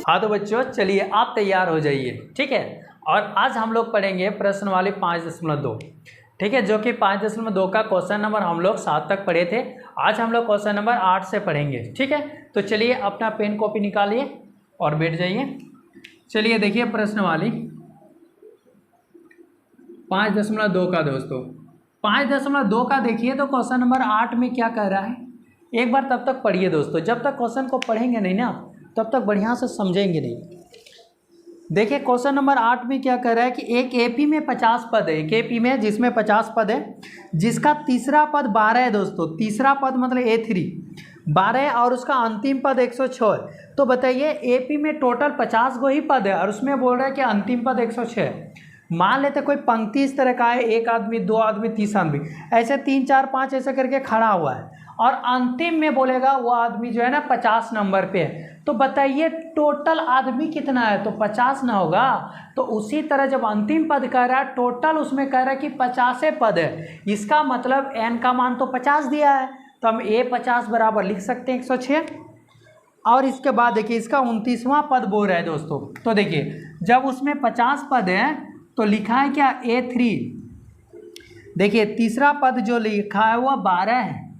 हाँ तो बच्चों चलिए आप तैयार हो जाइए, ठीक है। और आज हम लोग पढ़ेंगे प्रश्न वाले 5.2, ठीक है, जो कि 5.2 का क्वेश्चन नंबर हम लोग 7 तक पढ़े थे। आज हम लोग क्वेश्चन नंबर 8 से पढ़ेंगे, ठीक है। तो चलिए अपना पेन कॉपी निकालिए और बैठ जाइए। चलिए देखिए प्रश्न वाली 5.2 का दोस्तों 5.2 का देखिए तो क्वेश्चन नंबर 8 में क्या कह रहा है, एक बार तब तक पढ़िए दोस्तों। जब तक क्वेश्चन को पढ़ेंगे नहीं ना तब तक बढ़िया से समझेंगे नहीं। देखिए क्वेश्चन नंबर 8 में क्या कह रहा है कि एक एपी में 50 पद है, एक एपी में जिसमें 50 पद है, जिसका तीसरा पद 12 है दोस्तों। तीसरा पद मतलब A3 12 है और उसका अंतिम पद 106 है। तो बताइए एपी में टोटल 50 गो ही पद है और उसमें बोल रहा है कि अंतिम पद 106 है। मान लेते कोई पंक्ति इस तरह का है, एक आदमी, दो आदमी, 30 आदमी, ऐसे 3 4 5 ऐसे करके खड़ा हुआ है और अंतिम में बोलेगा वो आदमी जो है ना 50 नंबर पे है। तो बताइए टोटल आदमी कितना है, तो 50 ना होगा। तो उसी तरह जब अंतिम पद कह रहा है टोटल उसमें कह रहा है कि 50 पद है, इसका मतलब n का मान तो 50 दिया है, तो हम A50 बराबर लिख सकते हैं 106। और इसके बाद देखिए इसका 29वां पद बोल रहा है दोस्तों। तो देखिए जब उसमें 50 पद है तो लिखा है क्या A3। देखिए तीसरा पद जो लिखा है वह 12 है,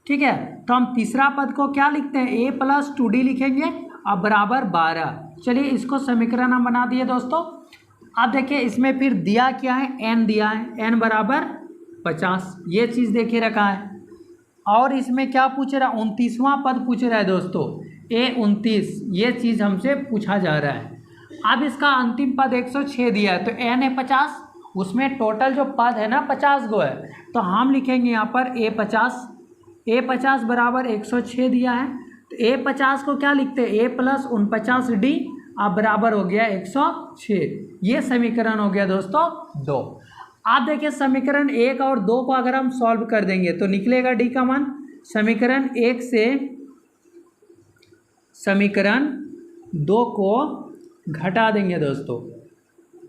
ठीक है। तो हम तीसरा पद को क्या लिखते हैं, A+2D लिखेंगे और बराबर 12। चलिए इसको समीकरण हम बना दिए दोस्तों। अब देखिए इसमें फिर दिया क्या है, n दिया है, n बराबर 50, ये चीज़ देखिए रखा है। और इसमें क्या पूछ रहा है, 29वां पद पूछ रहा है दोस्तों, A29, ये चीज़ हमसे पूछा जा रहा है। अब इसका अंतिम पद 106 दिया है, तो n है 50, उसमें टोटल जो पद है ना 50 गो है, तो हम लिखेंगे यहाँ पर A50 बराबर 106 दिया है। तो A50 को क्या लिखते हैं, A+49D अब बराबर हो गया 106। ये समीकरण हो गया दोस्तों 2। आप देखिए समीकरण 1 और 2 को अगर हम सॉल्व कर देंगे तो निकलेगा D का मान। समीकरण 1 से समीकरण 2 को घटा देंगे दोस्तों,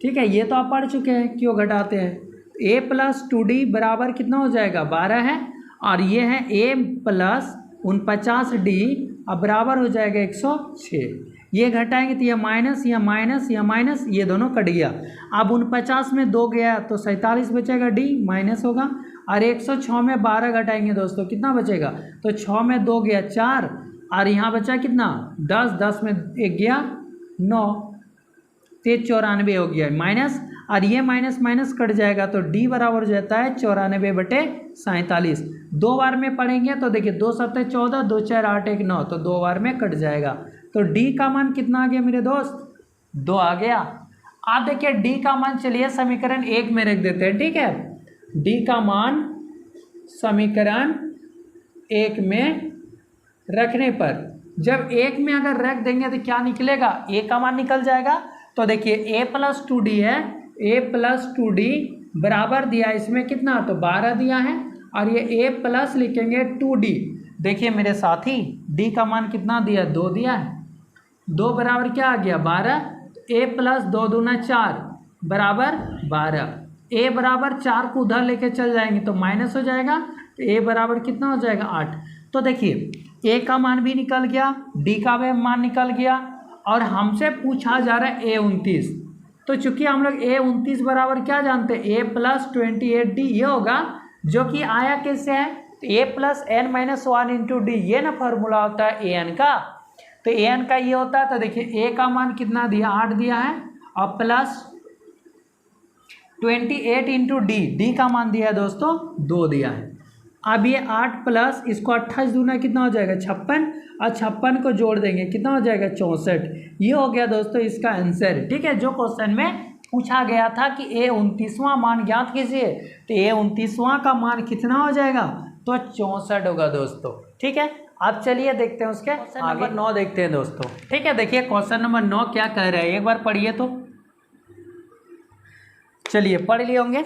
ठीक है। ये तो आप पढ़ चुके हैं क्यों घटाते हैं। A+2D बराबर कितना हो जाएगा, 12 है, और ये है A+49D अब बराबर हो जाएगा 106। ये घटाएंगे तो ये माइनस, ये माइनस, ये माइनस, ये दोनों कट गया। अब 49 में 2 गया तो 47 बचेगा, D माइनस होगा। और 106 में 12 घटाएंगे दोस्तों, कितना बचेगा, तो 6 में 2 गया 4, और यहाँ बचा कितना 10, 10 में 1 गया 9, 94 हो गया माइनस, और ये माइनस माइनस कट जाएगा तो D बराबर हो जाता है 94/47। 2 बार में पढ़ेंगे तो देखिए 2 7 14, 2 4 8 1 9, तो 2 बार में कट जाएगा। तो D का मान कितना आ गया मेरे दोस्त, 2 आ गया। आप देखिए D का मान चलिए समीकरण 1 में रख देते हैं, ठीक है। D का मान समीकरण 1 में रखने पर जब 1 में अगर रख देंगे तो क्या निकलेगा, A का मान निकल जाएगा। तो देखिए A+2D है, A+2D बराबर दिया इसमें कितना, तो 12 दिया है, और ये A+ लिखेंगे 2D। देखिए मेरे साथी D का मान कितना दिया, 2 दिया है। 2 बराबर क्या आ गया, 12। A+2 दूना 4 बराबर 12। A बराबर 4 को उधर लेके चल जाएंगे तो माइनस हो जाएगा, तो A बराबर कितना हो जाएगा, 8। तो देखिए A का मान भी निकल गया, D का भी मान निकल गया, और हमसे पूछा जा रहा है A29। तो चूंकि हम लोग A29 बराबर क्या जानते हैं, A+28D ये होगा, जो कि आया किससे है, तो A+n-1 × D, ये ना फॉर्मूला होता है AN का। तो AN का ये होता है। तो देखिए A का मान कितना दिया, 8 दिया है, और +28 × D का मान दिया है दोस्तों 2 दिया है। अब ये 8 प्लस इसको 28 दूना कितना हो जाएगा, 56, और 56 को जोड़ देंगे कितना हो जाएगा, 64। ये हो गया दोस्तों इसका आंसर, ठीक है। जो क्वेश्चन में पूछा गया था कि A29वां मान ज्ञात कीजिए, तो A29वां का मान कितना हो जाएगा, तो 64 होगा दोस्तों, ठीक है। अब चलिए देखते हैं उसके क्वेश्चन नंबर 9 देखते हैं दोस्तों, ठीक है। देखिए क्वेश्चन नंबर 9 क्या कह रहा है, एक बार पढ़िए तो। चलिए पढ़ लिए होंगे।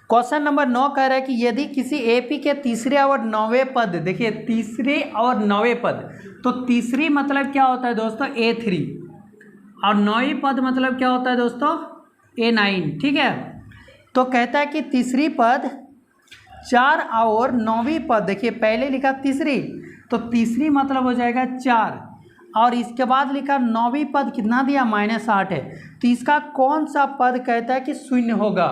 क्वेश्चन नंबर 9 कह रहा है कि यदि किसी एपी के तीसरे और 9वें पद, देखिए तीसरे और 9वें पद, तो तीसरी मतलब क्या होता है दोस्तों, A3, और 9वीं पद मतलब क्या होता है दोस्तों, A9, ठीक है। तो कहता है कि तीसरी पद 4 और 9वीं पद, देखिए पहले लिखा तीसरी, तो तीसरी मतलब हो जाएगा 4, और इसके बाद लिखा 9वीं पद कितना दिया -8 है। तो इसका कौन सा पद कहता है कि शून्य होगा,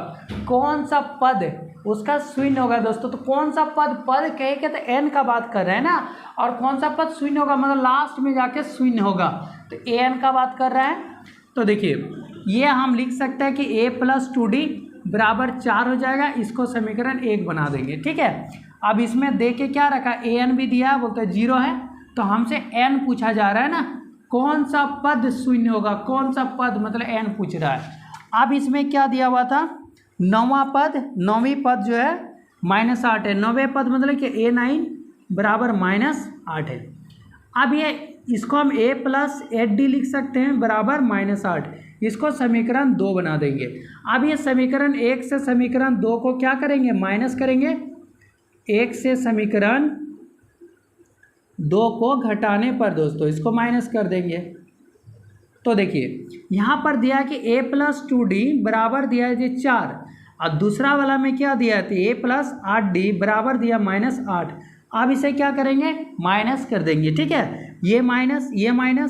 कौन सा पद उसका शून्य होगा दोस्तों। तो कौन सा पद कहे के तो n का बात कर रहे हैं ना, और कौन सा पद शून्य होगा मतलब लास्ट में जाके शून्य होगा, तो an का बात कर रहा है। तो देखिए ये हम लिख सकते हैं कि a + 2d बराबर 4 हो जाएगा, इसको समीकरण 1 बना देंगे। ठीक है, अब इसमें दे के क्या रखा, an भी दिया है, बोलते 0 है, तो हमसे n पूछा जा रहा है ना, कौन सा पद शून्य होगा, कौन सा पद मतलब n पूछ रहा है। अब इसमें क्या दिया हुआ था, 9वीं पद जो है -8 है, 9वें पद मतलब कि a9 बराबर -8 है। अब ये इसको हम a + 8d लिख सकते हैं बराबर -8, इसको समीकरण 2 बना देंगे। अब ये समीकरण 1 से समीकरण 2 को क्या करेंगे, माइनस करेंगे, 1 से समीकरण 2 को घटाने पर दोस्तों इसको माइनस कर देंगे। तो देखिए यहाँ पर दिया कि a + 2d बराबर दिया है 4, और दूसरा वाला में क्या दिया है, a + 8d बराबर दिया -8। अब इसे क्या करेंगे, माइनस कर देंगे। ठीक है, ये माइनस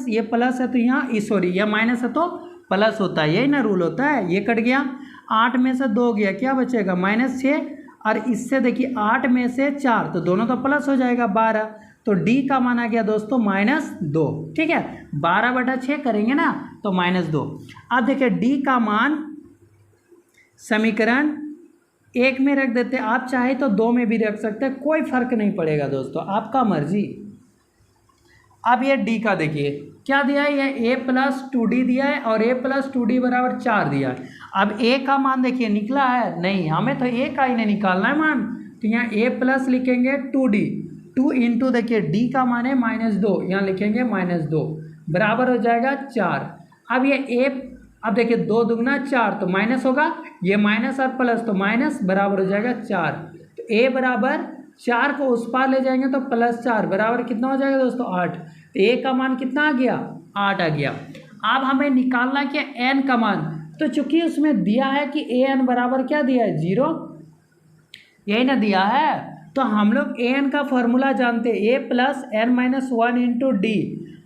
ये प्लस है, तो यहाँ सॉरी ये माइनस है तो प्लस होता है, यही ना रूल होता है। ये कट गया, 8 में से 2 गया, क्या बचेगा -6, और इससे देखिए 8 में से 4, तो दोनों तो प्लस हो जाएगा 12, तो d का मान आ गया दोस्तों -2। ठीक है, 12/6 करेंगे ना तो -2। अब देखिए d का मान समीकरण 1 में रख देते हैं, आप चाहे तो 2 में भी रख सकते हैं, कोई फर्क नहीं पड़ेगा दोस्तों, आपका मर्जी। अब ये d का देखिए क्या दिया है, ये a + 2d दिया है और a + 2d बराबर 4 दिया है। अब a का मान देखिए निकला है, नहीं हमें तो a का ही नहीं निकालना है मान, तो यहाँ a प्लस लिखेंगे 2d, 2 इंटू देखिए d का मान है -2, यहाँ लिखेंगे -2 बराबर हो जाएगा 4। अब ये a, अब देखिए 2 दूगुना 4, तो माइनस होगा, ये माइनस और प्लस तो माइनस बराबर हो जाएगा 4। तो a बराबर 4 को उस पार ले जाएंगे तो +4 बराबर कितना हो जाएगा दोस्तों 8। तो a का मान कितना आ गया, 8 आ गया। अब हमें निकालना क्या n का मान, तो चूंकि उसमें दिया है कि an बराबर क्या दिया है 0, यही ना दिया है, तो हम लोग an का फॉर्मूला जानते हैं, a + n-1 इंटू d।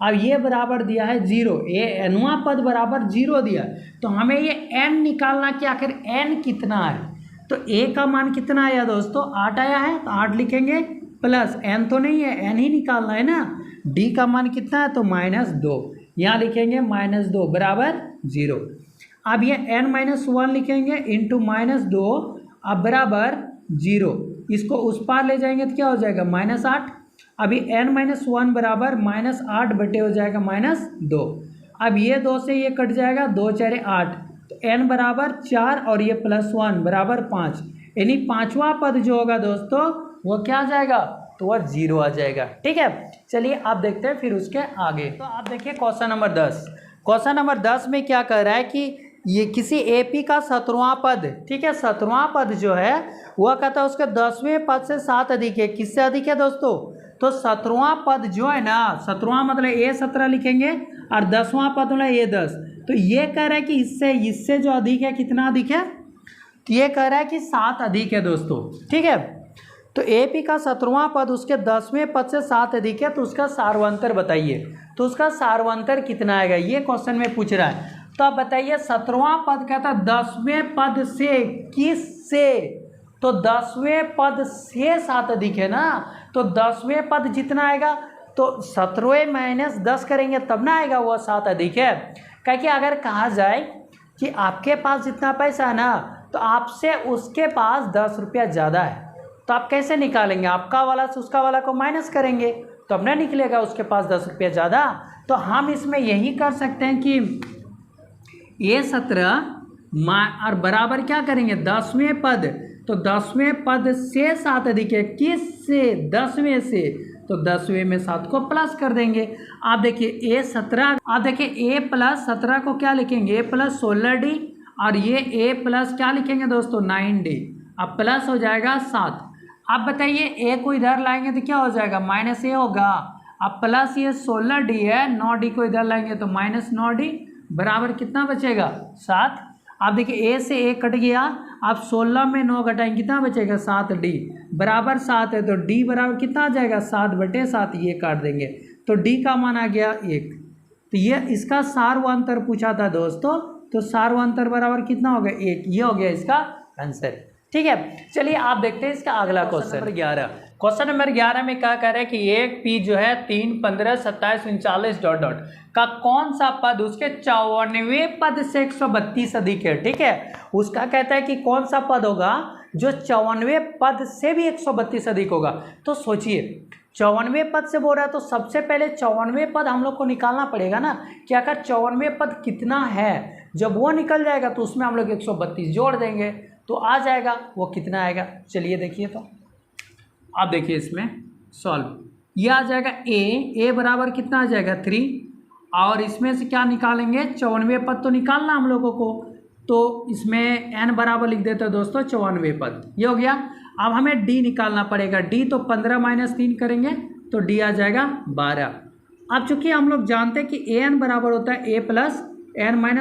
अब ये बराबर दिया है 0, ये nवां पद बराबर 0 दिया, तो हमें ये n निकालना कि आखिर n कितना है। तो a का मान कितना आया दोस्तों, 8 आया है, तो 8 लिखेंगे, प्लस n तो नहीं है, n ही निकालना है ना, d का मान कितना है तो -2, यहाँ लिखेंगे -2 बराबर 0। अब ये n-1 लिखेंगे इंटू -2, अब बराबर 0, इसको उस पार ले जाएंगे तो क्या हो जाएगा -8। अभी n-1 बराबर -8 बटे हो जाएगा -2। अब ये 2 से ये कट जाएगा, 2 4 8, तो n बराबर 4 और ये +1 बराबर 5, यानी 5वां पद जो होगा दोस्तों वो क्या आ जाएगा, तो वह 0 आ जाएगा। ठीक है, चलिए आप देखते हैं फिर उसके आगे। तो आप देखिए क्वेश्चन नंबर 10, क्वेश्चन नंबर 10 में क्या कह रहा है कि ये किसी AP का 17वां पद, ठीक है 17वां पद जो है वह कहता है उसके 10वें पद से 7 अधिक है। किससे अधिक है दोस्तों, तो 17वां पद जो है ना, 17वां मतलब A17 लिखेंगे और 10वां पद मतलब A10, तो ये कह रहा है कि इससे जो अधिक है कितना अधिक है, तो ये कह रहा है कि 7 अधिक है दोस्तों। ठीक है, तो AP का 17वां पद उसके 10वें पद से 7 अधिक है, तो उसका सार्वंतर बताइए। तो उसका सार्वंतर कितना आएगा, ये क्वेश्चन में पूछ रहा है। तो आप बताइए 17वां पद कहता है 10वें पद से किस से, तो 10वें पद से 7 अधिक है ना, तो 10वें पद जितना आएगा तो 17वें - 10 करेंगे तब ना आएगा वह 7 अधिक है। क्योंकि अगर कहा जाए कि आपके पास जितना पैसा है ना, तो आपसे उसके पास 10 रुपया ज़्यादा है, तो आप कैसे निकालेंगे, आपका वाला से उसका वाला को माइनस करेंगे तो अब ना निकलेगा उसके पास 10 रुपया ज़्यादा। तो हम इसमें यही कर सकते हैं कि A17 और बराबर क्या करेंगे 10वें पद, तो 10वें पद से 7 अधिक है, किस से 10वें से, तो 10वें में 7 को प्लस कर देंगे। आप देखिए A17, आप देखिए A + 17 को क्या लिखेंगे, A + 16D, और ये A + क्या लिखेंगे दोस्तों 9D, अब प्लस हो जाएगा 7। अब बताइए A को इधर लाएंगे तो क्या हो जाएगा -A होगा, अब प्लस ये 16D है, 9D को इधर लाएंगे तो -9D बराबर कितना बचेगा 7। आप देखिए A से A कट गया, अब 16 में 9 घटाएंगे कितना बचेगा 7d बराबर 7 है, तो d बराबर कितना आ जाएगा 7/7, ये काट देंगे तो d का मान आ गया 1। तो ये इसका सार्वंतर पूछा था दोस्तों, तो सार्वंतर बराबर कितना हो गया 1, ये हो गया इसका आंसर। ठीक है, चलिए आप देखते हैं इसका अगला क्वेश्चन नंबर 11। क्वेश्चन नंबर 11 में क्या कह रहा है कि एक पी जो है 3, 15, 27, 39 डॉट डॉट का कौन सा पद उसके 54वें पद से 132 अधिक है। ठीक है, उसका कहता है कि कौन सा पद होगा जो 54वें पद से भी 132 अधिक होगा। तो सोचिए 54वें पद से बोल रहा है, तो सबसे पहले 54वें पद हम लोग को निकालना पड़ेगा ना कि आखिर 54वें पद कितना है। जब वो निकल जाएगा तो उसमें हम लोग 132 जोड़ देंगे तो आ जाएगा वो कितना आएगा। चलिए देखिए, तो आप देखिए इसमें सॉल्व, ये आ जाएगा ए बराबर कितना आ जाएगा 3, और इसमें से क्या निकालेंगे 54वें पद तो निकालना हम लोगों को, तो इसमें n बराबर लिख देते हैं दोस्तों 54वें पद, ये हो गया। अब हमें d निकालना पड़ेगा, d तो 15 - 3 करेंगे तो d आ जाएगा 12। अब चूंकि हम लोग जानते हैं कि an बराबर होता है a + n - 1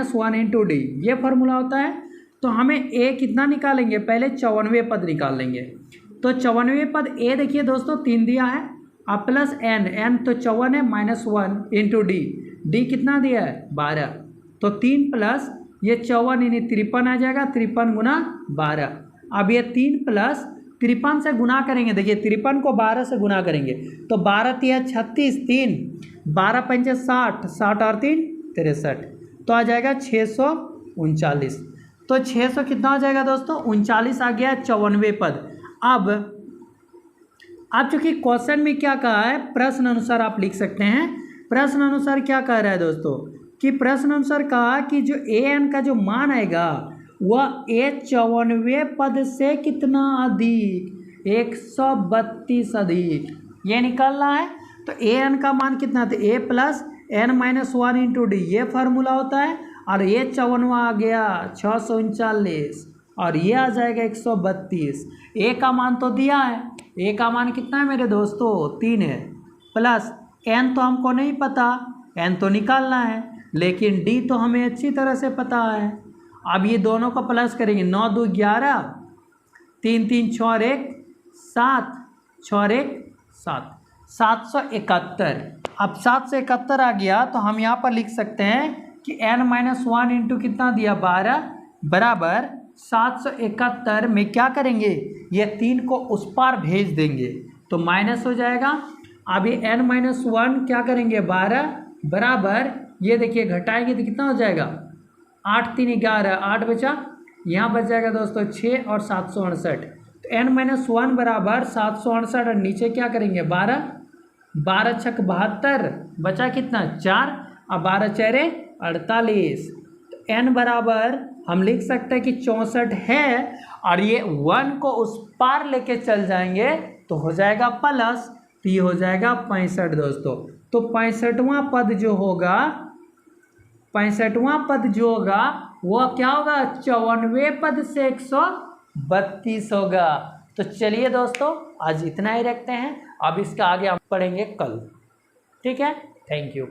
× d, ये फार्मूला होता है। तो हमें a कितना निकालेंगे, पहले 54वें पद निकाल लेंगे। तो 54वें पद a देखिए दोस्तों 3 दिया है, अब प्लस n तो 54 है -1 × d कितना दिया है 12, तो 3 प्लस ये 54 यानी 53 आ जाएगा, 53 × 12। अब ये 3 प्लस 53 से गुना करेंगे, देखिए 53 को 12 से गुना करेंगे तो 12 × 3 = 36, 3 12 × 5 = 60, 60 और 3 63, तो आ जाएगा 639। तो 600 कितना आ जाएगा दोस्तों 39 आ गया 54वें पद। अब चूंकि क्वेश्चन में क्या कहा है, प्रश्न अनुसार आप लिख सकते हैं। प्रश्न अनुसार क्या कह रहा है दोस्तों कि प्रश्न अनुसार कहा कि जो an का जो मान आएगा वह 54वें पद से कितना अधिक 132 अधिक, ये निकालना है। तो an का मान कितना था a + n - 1 × d, ये फार्मूला होता है। और ये 54वां आ गया 639 और ये आ जाएगा 132। a का मान तो दिया है, a का मान कितना है मेरे दोस्तों 3 है, प्लस n तो हमको नहीं पता, n तो निकालना है, लेकिन d तो हमें अच्छी तरह से पता है। अब ये दोनों को प्लस करेंगे, 9 × 2 = 11, 3 × 3 = 6 और 1 7, 6 और 1 7, 771। अब 771 आ गया तो हम यहाँ पर लिख सकते हैं कि n - 1 × कितना दिया 12 बराबर 771 में क्या करेंगे, ये 3 को उस पार भेज देंगे तो माइनस हो जाएगा। अब ये n - 1 क्या करेंगे 12 बराबर, ये देखिए घटाएंगे तो कितना हो जाएगा 8 × 3 = 11, 8 बचा, यहाँ बच जाएगा दोस्तों 6 और 768। तो n - 1 बराबर 768 और नीचे क्या करेंगे 12, 12 × 6 = 72, बचा कितना 4 और 12 × 4 = 48। तो n बराबर हम लिख सकते हैं कि 64 है, और ये 1 को उस पार लेके चल जाएंगे तो हो जाएगा प्लस, तो ये हो जाएगा 65 दोस्तों। तो 65वां पद जो होगा, 65वां पद जो होगा वो क्या होगा 54वें पद से 132 होगा। तो चलिए दोस्तों आज इतना ही रखते हैं, अब इसका आगे हम पढ़ेंगे कल। ठीक है, थैंक यू।